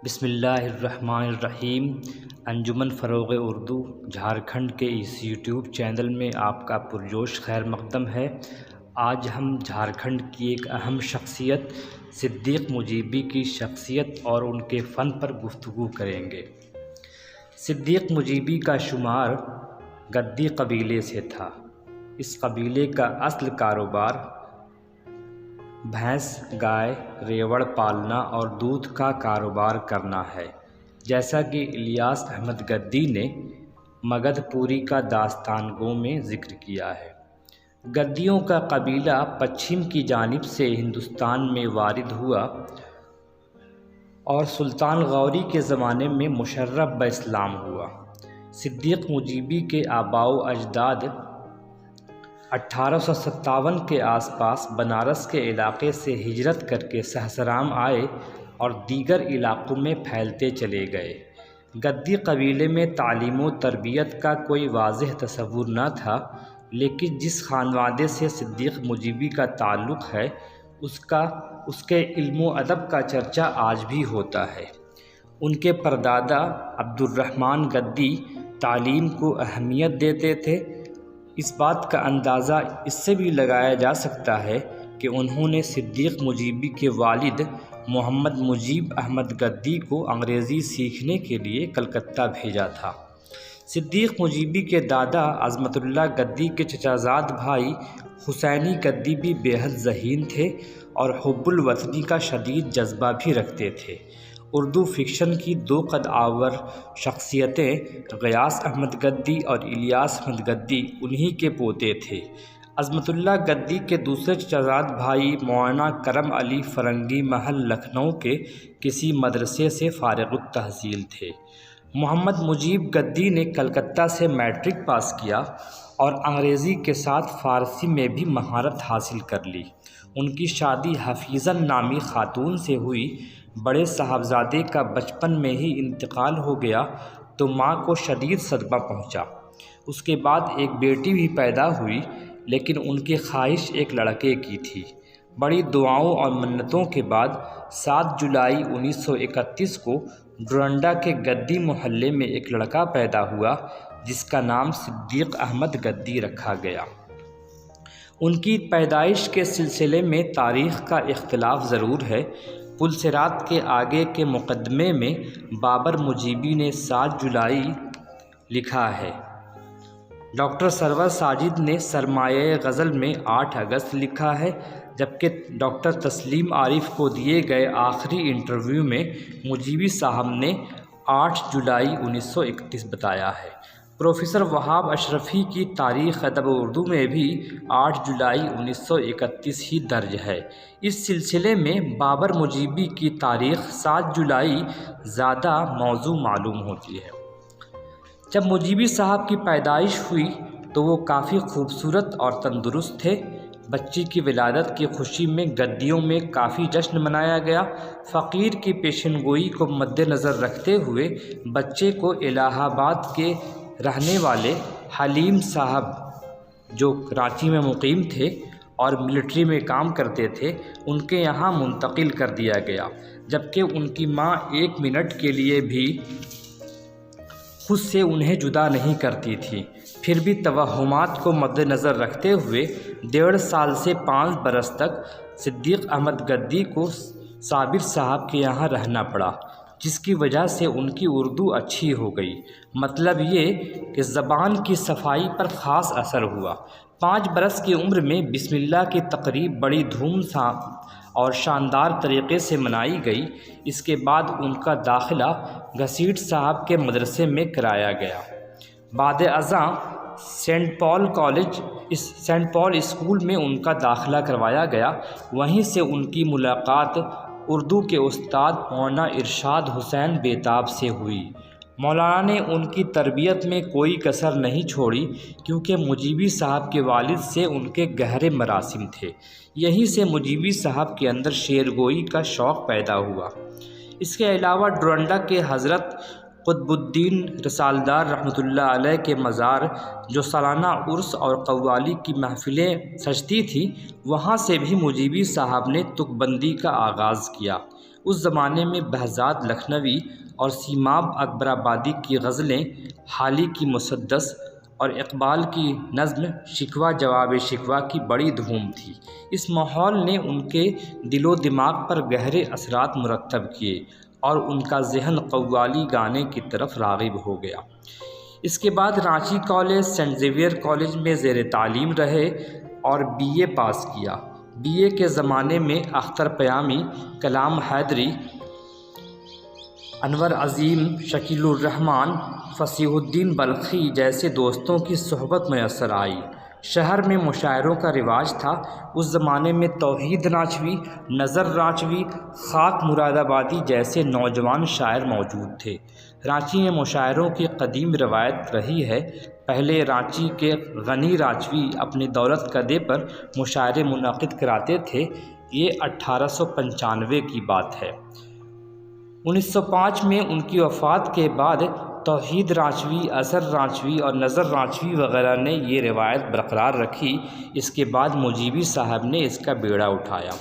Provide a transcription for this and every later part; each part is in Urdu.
بسم اللہ الرحمن الرحیم۔ انجمن فروغ اردو جھارکھنڈ کے اس یوٹیوب چینل میں آپ کا پرجوش خیر مقدم ہے۔ آج ہم جھارکھنڈ کی ایک اہم شخصیت صدیق مجیبی کی شخصیت اور ان کے فن پر گفتگو کریں گے۔ صدیق مجیبی کا شمار گدی قبیلے سے تھا۔ اس قبیلے کا اصل کاروبار بھینس، گائے، ریوڑ پالنا اور دودھ کا کاروبار کرنا ہے، جیسا کہ الیاس احمد گدی نے مگدھ پوری کا داستان گو میں ذکر کیا ہے۔ گدیوں کا قبیلہ پچھم کی جانب سے ہندوستان میں وارد ہوا اور سلطان غوری کے زمانے میں مشرف باسلام ہوا۔ صدیق مجیبی کے آباء و اجداد 1857 کے آس پاس بنارس کے علاقے سے ہجرت کر کے سہسرام آئے اور دیگر علاقوں میں پھیلتے چلے گئے۔ گدی قبیلے میں تعلیم و تربیت کا کوئی واضح تصور نہ تھا، لیکن جس خانوادے سے صدیق مجیبی کا تعلق ہے اس کے علم و ادب کا چرچا آج بھی ہوتا ہے۔ ان کے پردادا عبدالرحمن گدی تعلیم کو اہمیت دیتے تھے۔ اس بات کا اندازہ اس سے بھی لگایا جا سکتا ہے کہ انہوں نے صدیق مجیبی کے والد محمد مجیب احمد گدی کو انگریزی سیکھنے کے لیے کلکتہ بھیجا تھا۔ صدیق مجیبی کے دادا عظمت اللہ گدی کے چچا زاد بھائی حسینی گدی بھی بے حد ذہین تھے اور حب الوطنی کا شدید جذبہ بھی رکھتے تھے۔ اردو فکشن کی دو قد آور شخصیتیں غیاث احمد گدی اور الیاس احمد گدی انہی کے پوتے تھے۔ عظمت اللہ گدی کے دوسرے چچازاد بھائی مولانا کرم علی فرنگی محل لکھنؤ کے کسی مدرسے سے فارغ التحصیل تھے۔ محمد مجیب گدی نے کلکتہ سے میٹرک پاس کیا اور انگریزی کے ساتھ فارسی میں بھی مہارت حاصل کر لی۔ ان کی شادی حفیظن نامی خاتون سے ہوئی۔ بڑے صاحبزادے کا بچپن میں ہی انتقال ہو گیا تو ماں کو شدید صدمہ پہنچا۔ اس کے بعد ایک بیٹی بھی پیدا ہوئی، لیکن ان کی خواہش ایک لڑکے کی تھی۔ بڑی دعاؤں اور منتوں کے بعد 7 جولائی 1931 کو ڈورنڈا کے گدی محلے میں ایک لڑکا پیدا ہوا جس کا نام صدیق احمد گدی رکھا گیا۔ ان کی پیدائش کے سلسلے میں تاریخ کا اختلاف ضرور ہے۔ پلسرات کے آگے کے مقدمے میں بابر مجیبی نے 7 جولائی لکھا ہے۔ ڈاکٹر سرور ساجد نے سرمایۂ غزل میں 8 اگست لکھا ہے، جبکہ ڈاکٹر تسلیم عارف کو دیے گئے آخری انٹرویو میں مجیبی صاحب نے 8 جولائی 1931 بتایا ہے۔ پروفیسر وہاب اشرفی کی تاریخ ادب اردو میں بھی 8 جولائی 1931 ہی درج ہے۔ اس سلسلے میں بابر مجیبی کی تاریخ 7 جولائی زیادہ موزوں معلوم ہوتی ہے۔ جب مجیبی صاحب کی پیدائش ہوئی تو وہ کافی خوبصورت اور تندرست تھے۔ بچی کی ولادت کی خوشی میں گدیوں میں کافی جشن منایا گیا۔ فقیر کی پیشن گوئی کو مد نظر رکھتے ہوئے بچے کو الہ آباد کے رہنے والے حلیم صاحب، جو کراچی میں مقیم تھے اور ملٹری میں کام کرتے تھے، ان کے یہاں منتقل کر دیا گیا، جبکہ ان کی ماں 1 منٹ کے لیے بھی خود سے انہیں جدا نہیں کرتی تھی۔ پھر بھی توہمات کو مد نظر رکھتے ہوئے 1.5 سال سے 5 برس تک صدیق احمد گدی کو صابر صاحب کے یہاں رہنا پڑا، جس کی وجہ سے ان کی اردو اچھی ہو گئی۔ مطلب یہ کہ زبان کی صفائی پر خاص اثر ہوا۔ 5 برس کی عمر میں بسم اللہ کی تقریب بڑی دھوم اور شاندار طریقے سے منائی گئی۔ اس کے بعد ان کا داخلہ گھسیٹ صاحب کے مدرسے میں کرایا گیا۔ بعد ازاں سینٹ پال اسکول میں ان کا داخلہ کروایا گیا۔ وہیں سے ان کی ملاقات اردو کے استاد مولانا ارشاد حسین بیتاب سے ہوئی۔ مولانا نے ان کی تربیت میں کوئی کسر نہیں چھوڑی، کیونکہ مجیبی صاحب کے والد سے ان کے گہرے مراسم تھے۔ یہیں سے مجیبی صاحب کے اندر شعر گوئی کا شوق پیدا ہوا۔ اس کے علاوہ ڈورنڈا کے حضرت قطب الدین رسالدار رحمۃ اللہ علیہ کے مزار جو سالانہ عرس اور قوالی کی محفلیں سجتی تھیں، وہاں سے بھی مجیبی صاحب نے تک بندی کا آغاز کیا۔ اس زمانے میں بہزاد لکھنوی اور سیماب اکبر آبادی کی غزلیں، حالی کی مسدس اور اقبال کی نظم شکوہ جواب شکوہ کی بڑی دھوم تھی۔ اس ماحول نے ان کے دل و دماغ پر گہرے اثرات مرتب کیے اور ان کا ذہن قوالی گانے کی طرف راغب ہو گیا۔ اس کے بعد Ranchi College, Saint Xavier College میں زیر تعلیم رہے اور BA پاس کیا۔ BA کے زمانے میں اختر پیامی، کلام حیدری، انور عظیم، شکیل الرحمن، فصیح الدین بلخی جیسے دوستوں کی صحبت میسر آئی۔ شہر میں مشاعروں کا رواج تھا۔ اس زمانے میں توحید رانچوی، نظر رانچوی، خاک مراد آبادی جیسے نوجوان شاعر موجود تھے۔ رانچی میں مشاعروں کی قدیم روایت رہی ہے۔ پہلے رانچی کے غنی رانچوی اپنے دولت کدے پر مشاعرے منعقد کراتے تھے۔ یہ 1895 کی بات ہے۔ 1905 میں ان کی وفات کے بعد توحید رانچوی، اظہر رانچوی اور نظر رانچوی وغیرہ نے یہ روایت برقرار رکھی۔ اس کے بعد مجیبی صاحب نے اس کا بیڑا اٹھایا۔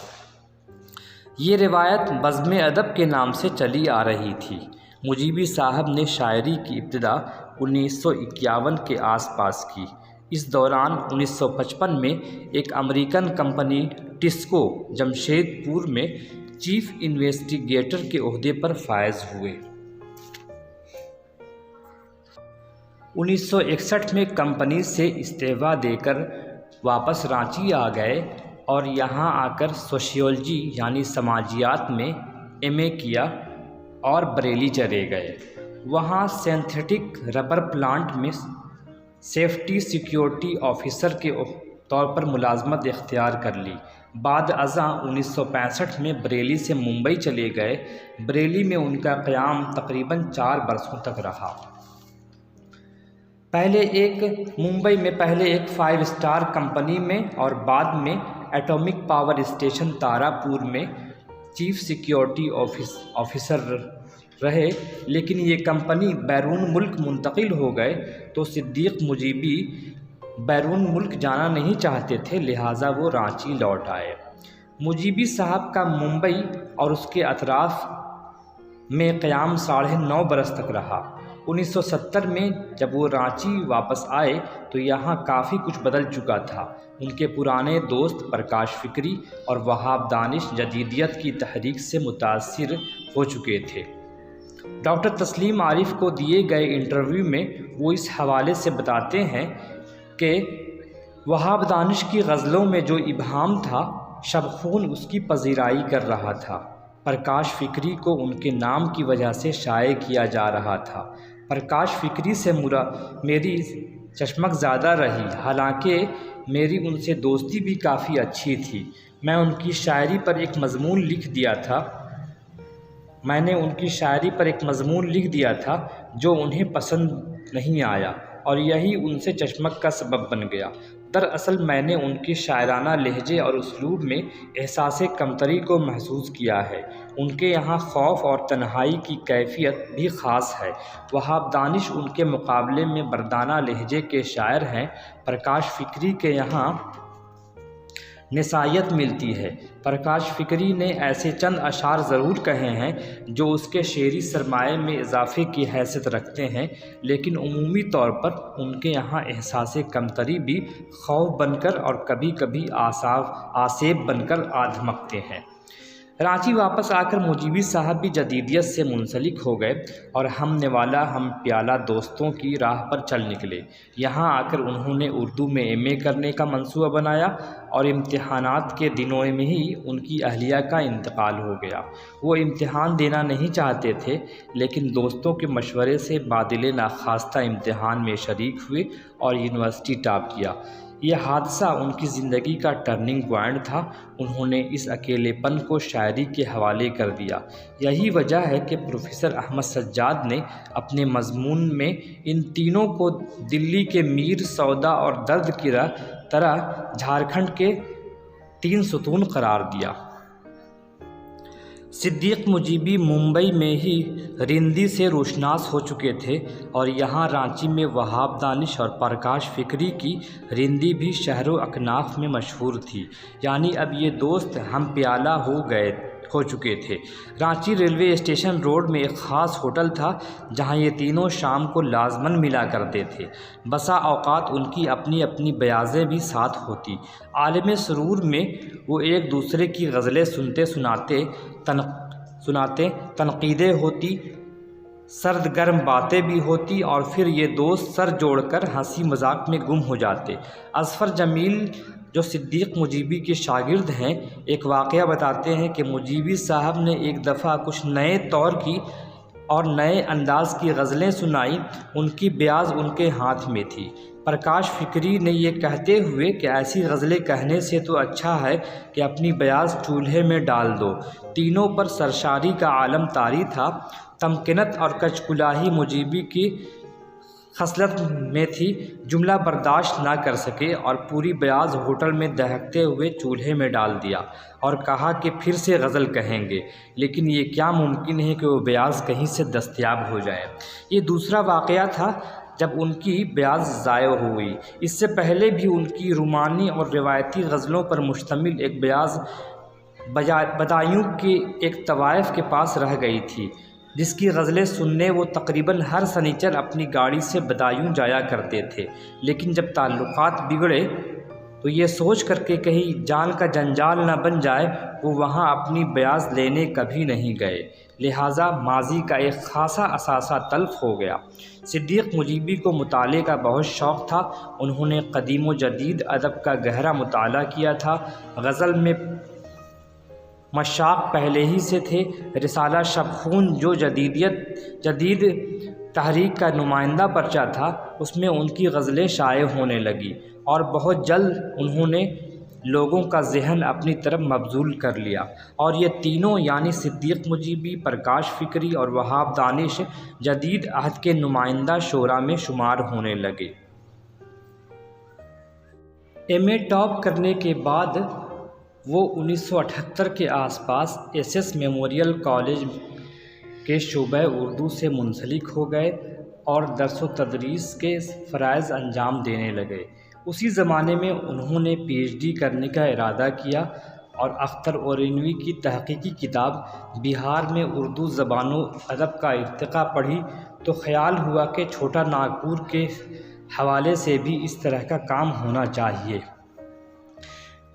یہ روایت بزم ادب کے نام سے چلی آ رہی تھی۔ مجیبی صاحب نے شاعری کی ابتدا 1951 کے آس پاس کی۔ اس دوران 1955 میں ایک امریکن کمپنی ٹسکو جمشید پور میں چیف انویسٹیگیٹر کے عہدے پر فائز ہوئے۔ 1961 میں کمپنی سے استعفیٰ دے کر واپس رانچی آ گئے اور یہاں آ کر سوشیولوجی یعنی سماجیات میں MA کیا اور بریلی چلے گئے۔ وہاں سینتھیٹک ربر پلانٹ میں سیفٹی سیکیورٹی آفیسر کے طور پر ملازمت اختیار کر لی۔ بعد ازاں 1965 میں بریلی سے ممبئی چلے گئے۔ بریلی میں ان کا قیام تقریباً 4 برسوں تک رہا۔ ممبئی میں پہلے ایک 5 اسٹار کمپنی میں اور بعد میں ایٹمک پاور اسٹیشن تارا پور میں چیف سیکیورٹی آفیسر رہے، لیکن یہ کمپنی بیرون ملک منتقل ہو گئے تو صدیق مجیبی بیرون ملک جانا نہیں چاہتے تھے، لہٰذا وہ رانچی لوٹ آئے۔ مجیبی صاحب کا ممبئی اور اس کے اطراف میں قیام 9.5 برس تک رہا۔ 1970 میں جب وہ رانچی واپس آئے تو یہاں کافی کچھ بدل چکا تھا۔ ان کے پرانے دوست پرکاش فکری اور وہاب دانش جدیدیت کی تحریک سے متاثر ہو چکے تھے۔ ڈاکٹر تسلیم عارف کو دیے گئے انٹرویو میں وہ اس حوالے سے بتاتے ہیں کہ وہاب دانش کی غزلوں میں جو ابہام تھا، شب خون اس کی پذیرائی کر رہا تھا۔ پرکاش فکری کو ان کے نام کی وجہ سے شائع کیا جا رہا تھا۔ پرکاش فکری سے میری چشمک زیادہ رہی، حالانکہ میری ان سے دوستی بھی کافی اچھی تھی۔ میں نے ان کی شاعری پر ایک مضمون لکھ دیا تھا جو انہیں پسند نہیں آیا اور یہی ان سے چشمک کا سبب بن گیا۔ دراصل میں نے ان کے شاعرانہ لہجے اور اسلوب میں احساس کمتری کو محسوس کیا ہے۔ ان کے یہاں خوف اور تنہائی کی کیفیت بھی خاص ہے۔ وہاب دانش ان کے مقابلے میں مردانہ لہجے کے شاعر ہیں۔ پرکاش فکری کے یہاں نسائیت ملتی ہے۔ پرکاش فکری نے ایسے چند اشعار ضرور کہے ہیں جو اس کے شعری سرمایے میں اضافے کی حیثیت رکھتے ہیں، لیکن عمومی طور پر ان کے یہاں احساس کمتری بھی خوف بن کر اور کبھی کبھی آسیب بن کر دھمکتے ہیں۔ رانچی واپس آ کر مجیبی صاحب بھی جدیدیت سے منسلک ہو گئے اور ہم نوالہ ہم پیالہ دوستوں کی راہ پر چل نکلے۔ یہاں آ کر انہوں نے اردو میں MA کرنے کا منصوبہ بنایا اور امتحانات کے دنوں میں ہی ان کی اہلیہ کا انتقال ہو گیا۔ وہ امتحان دینا نہیں چاہتے تھے، لیکن دوستوں کے مشورے سے بادل ناخواستہ امتحان میں شریک ہوئے اور یونیورسٹی ٹاپ کیا۔ یہ حادثہ ان کی زندگی کا ٹرننگ پوائنٹ تھا۔ انہوں نے اس اکیلے پن کو شاعری کے حوالے کر دیا۔ یہی وجہ ہے کہ پروفیسر احمد سجاد نے اپنے مضمون میں ان تینوں کو دلی کے میر، سودا اور درد کی طرح جھارکھنڈ کے 3 ستون قرار دیا۔ صدیق مجیبی ممبئی میں ہی رندی سے روشناس ہو چکے تھے اور یہاں رانچی میں وہاب دانش اور پرکاش فکری کی رندی بھی شہر و اکناف میں مشہور تھی، یعنی اب یہ دوست ہم پیالہ ہو چکے تھے۔ رانچی ریلوے اسٹیشن روڈ میں ایک خاص ہوٹل تھا جہاں یہ تینوں شام کو لازماً ملا کرتے تھے۔ بسا اوقات ان کی اپنی اپنی بیاضیں بھی ساتھ ہوتی۔ عالم سرور میں وہ ایک دوسرے کی غزلیں سناتے تنقیدیں ہوتی، سرد گرم باتیں بھی ہوتی اور پھر یہ دوست سر جوڑ کر ہنسی مذاق میں گم ہو جاتے۔ اظفر جمیل جو صدیق مجیبی کے شاگرد ہیں، ایک واقعہ بتاتے ہیں کہ مجیبی صاحب نے ایک دفعہ کچھ نئے طور کی اور نئے انداز کی غزلیں سنائیں، ان کی بیاض ان کے ہاتھ میں تھی۔ پرکاش فکری نے یہ کہتے ہوئے کہ ایسی غزلیں کہنے سے تو اچھا ہے کہ اپنی بیاض چولہے میں ڈال دو۔ تینوں پر سرشاری کا عالم طاری تھا۔ تمکنت اور کچ کلاہی مجیبی کی خصلت میں تھی، جملہ برداشت نہ کر سکے اور پوری بیاض ہوٹل میں دہکتے ہوئے چولہے میں ڈال دیا اور کہا کہ پھر سے غزل کہیں گے، لیکن یہ کیا ممکن ہے کہ وہ بیاض کہیں سے دستیاب ہو جائے۔ یہ دوسرا واقعہ تھا جب ان کی بیاض ضائع ہوئی۔ اس سے پہلے بھی ان کی رومانی اور روایتی غزلوں پر مشتمل ایک بیاض بدایوں کے ایک طوائف کے پاس رہ گئی تھی، جس کی غزلیں سننے وہ تقریباً ہر سنیچر اپنی گاڑی سے بدایوں جایا کرتے تھے، لیکن جب تعلقات بگڑے تو یہ سوچ کر کہ کہیں جان کا جنجال نہ بن جائے، وہ وہاں اپنی بیاض لینے کبھی نہیں گئے، لہٰذا ماضی کا ایک خاصا اثاثہ تلف ہو گیا۔ صدیق مجیبی کو مطالعے کا بہت شوق تھا۔ انہوں نے قدیم و جدید ادب کا گہرا مطالعہ کیا تھا۔ غزل میں مشاق پہلے ہی سے تھے۔ رسالہ شب خون جو جدید تحریک کا نمائندہ پرچہ تھا، اس میں ان کی غزلیں شائع ہونے لگیں اور بہت جلد انہوں نے لوگوں کا ذہن اپنی طرف مبذول کر لیا، اور یہ تینوں یعنی صدیق مجیبی، پرکاش فکری اور وہاب دانش جدید عہد کے نمائندہ شعراء میں شمار ہونے لگے۔ ایم اے ٹاپ کرنے کے بعد وہ 1978 کے آس پاس ایس ایس میموریل کالج کے شعبہ اردو سے منسلک ہو گئے اور درس و تدریس کے فرائض انجام دینے لگے۔ اسی زمانے میں انہوں نے پی ایچ ڈی کرنے کا ارادہ کیا اور اختر اورینوی کی تحقیقی کتاب بہار میں اردو زبان و ادب کا ارتقاء پڑھی تو خیال ہوا کہ چھوٹا ناگپور کے حوالے سے بھی اس طرح کا کام ہونا چاہیے۔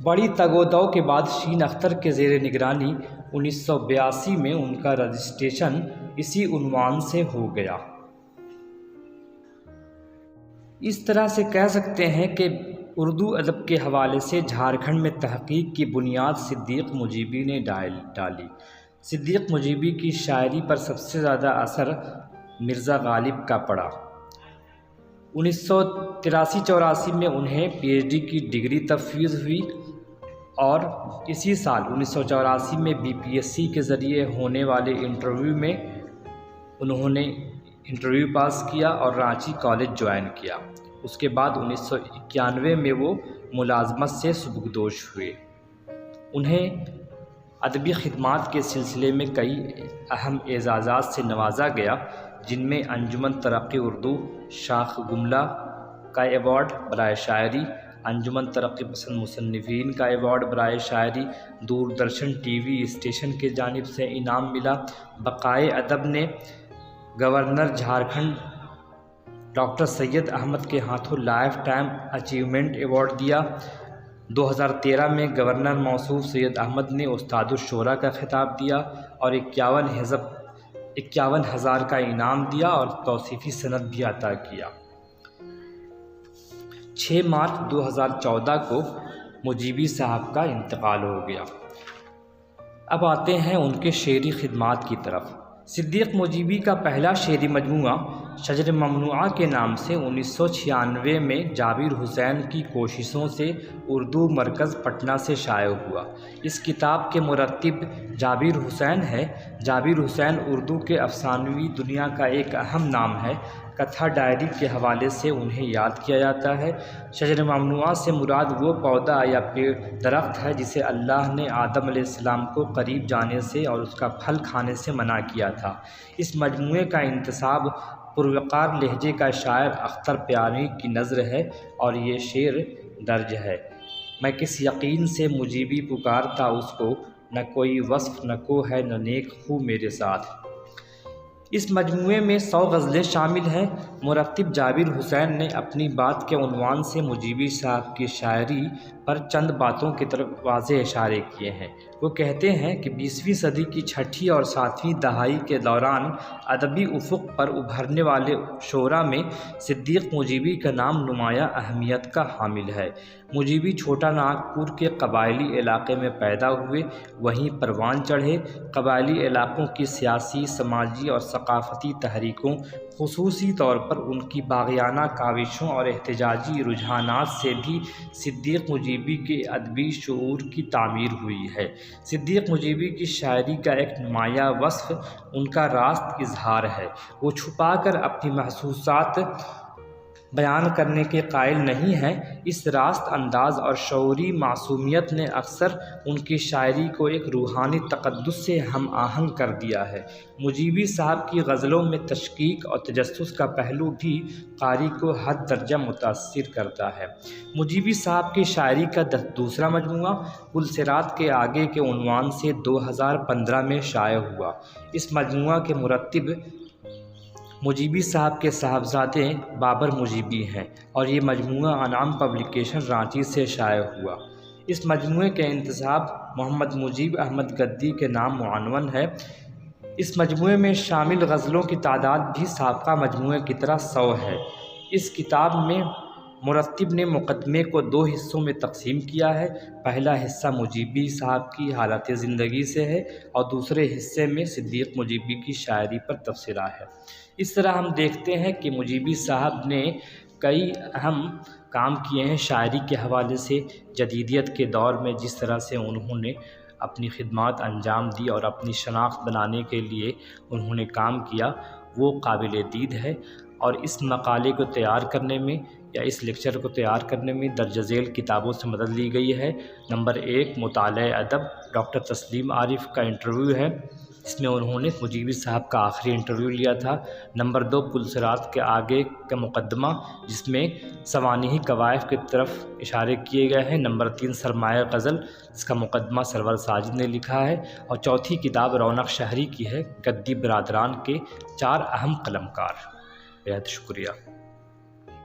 بڑی تگ و دو کے بعد شین اختر کے زیر نگرانی 1982 میں ان کا رجسٹریشن اسی عنوان سے ہو گیا۔ اس طرح سے کہہ سکتے ہیں کہ اردو ادب کے حوالے سے جھارکھنڈ میں تحقیق کی بنیاد صدیق مجیبی نے ڈالی۔ صدیق مجیبی کی شاعری پر سب سے زیادہ اثر مرزا غالب کا پڑا۔ 1983-84 میں انہیں پی ایچ ڈی کی ڈگری تفویض ہوئی اور اسی سال 1984 میں بی پی ایس سی کے ذریعے ہونے والے انٹرویو میں انہوں نے انٹرویو پاس کیا اور رانچی کالج جوائن کیا۔ اس کے بعد 1991 میں وہ ملازمت سے سبکدوش ہوئے۔ انہیں ادبی خدمات کے سلسلے میں کئی اہم اعزازات سے نوازا گیا، جن میں انجمن ترقی اردو شاخ گملہ کا ایوارڈ برائے شاعری، انجمن ترقی پسند مصنفین کا ایوارڈ برائے شاعری، دوردرشن ٹی وی اسٹیشن کی جانب سے انعام ملا۔ بقائے ادب نے گورنر جھارکھنڈ ڈاکٹر سید احمد کے ہاتھوں لائف ٹائم اچیومنٹ ایوارڈ دیا۔ 2013 میں گورنر موصوف سید احمد نے استاد الشعراء کا خطاب دیا اور 51,000 کا انعام دیا اور توصیفی سند بھی عطا کیا۔ 6 مارچ 2014 کو مجیبی صاحب کا انتقال ہو گیا۔ اب آتے ہیں ان کے شعری خدمات کی طرف۔ صدیق مجیبی کا پہلا شعری مجموعہ شجر ممنوعہ کے نام سے 1996 میں جابر حسین کی کوششوں سے اردو مرکز پٹنہ سے شائع ہوا۔ اس کتاب کے مرتب جابر حسین ہے۔ جابر حسین اردو کے افسانوی دنیا کا ایک اہم نام ہے۔ کتھا ڈائری کے حوالے سے انہیں یاد کیا جاتا ہے۔ شجر ممنوعہ سے مراد وہ پودا یا درخت ہے جسے اللہ نے آدم علیہ السلام کو قریب جانے سے اور اس کا پھل کھانے سے منع کیا تھا۔ اس مجموعے کا انتساب پروقار لہجے کا شاعر اختر پیاری کی نظر ہے اور یہ شعر درج ہے: میں کس یقین سے مجیبی پکارتا اس کو، نہ کوئی وصف نہ کو ہے نہ نیک خو میرے ساتھ۔ اس مجموعے میں 100 غزلیں شامل ہیں۔ مرتب جابر حسین نے اپنی بات کے عنوان سے مجیبی صاحب کی شاعری پر چند باتوں کی طرف واضح اشارے کیے ہیں۔ وہ کہتے ہیں کہ 20ویں صدی کی چھٹی اور 7ویں دہائی کے دوران ادبی افق پر ابھرنے والے شعراء میں صدیق مجیبی کا نام نمایاں اہمیت کا حامل ہے۔ مجیبی چھوٹا ناگپور کے قبائلی علاقے میں پیدا ہوئے، وہیں پروان چڑھے۔ قبائلی علاقوں کی سیاسی، سماجی اور ثقافتی تحریکوں، خصوصی طور پر ان کی باغیانہ کاوشوں اور احتجاجی رجحانات سے بھی صدیق مجیبی کے ادبی شعور کی تعمیر ہوئی ہے۔ صدیق مجیبی کی شاعری کا ایک نمایاں وصف ان کا راست اظہار ہے۔ وہ چھپا کر اپنی محسوسات بیان کرنے کے قائل نہیں ہیں۔ اس راست انداز اور شعوری معصومیت نے اکثر ان کی شاعری کو ایک روحانی تقدس سے ہم آہنگ کر دیا ہے۔ مجیبی صاحب کی غزلوں میں تشکیک اور تجسس کا پہلو بھی قاری کو حد درجہ متاثر کرتا ہے۔ مجیبی صاحب کی شاعری کا دوسرا مجموعہ پلصراط کے آگے کے عنوان سے 2015 میں شائع ہوا۔ اس مجموعہ کے مرتب مجیبی صاحب کے صاحبزادے بابر مجیبی ہیں اور یہ مجموعہ انعام پبلیکیشن رانچی سے شائع ہوا۔ اس مجموعے کے انتساب محمد مجیب احمد گدی کے نام معنون ہے۔ اس مجموعے میں شامل غزلوں کی تعداد بھی سابقہ مجموعے کی طرح 100 ہے۔ اس کتاب میں مرتب نے مقدمے کو 2 حصوں میں تقسیم کیا ہے۔ پہلا حصہ مجیبی صاحب کی حالت زندگی سے ہے اور دوسرے حصے میں صدیق مجیبی کی شاعری پر تبصرہ ہے۔ اس طرح ہم دیکھتے ہیں کہ مجیبی صاحب نے کئی اہم کام کیے ہیں شاعری کے حوالے سے۔ جدیدیت کے دور میں جس طرح سے انہوں نے اپنی خدمات انجام دی اور اپنی شناخت بنانے کے لیے انہوں نے کام کیا، وہ قابل دید ہے۔ اور اس مقالے کو تیار کرنے میں یا اس لیکچر کو تیار کرنے میں درج ذیل کتابوں سے مدد لی گئی ہے۔ نمبر 1 مطالعہ ادب ڈاکٹر تسلیم عارف کا انٹرویو ہے، اس میں انہوں نے مجیبی صاحب کا آخری انٹرویو لیا تھا۔ نمبر 2 پلصراط کے آگے کا مقدمہ جس میں سوانحی کوائف کی طرف اشارے کیے گئے ہیں۔ نمبر 3 سرمایہ غزل جس کا مقدمہ سرور ساجد نے لکھا ہے۔ اور چوتھی کتاب رونق شہری کی ہے، گدی برادران کے 4 اہم قلمکار۔ بہت شکریہ۔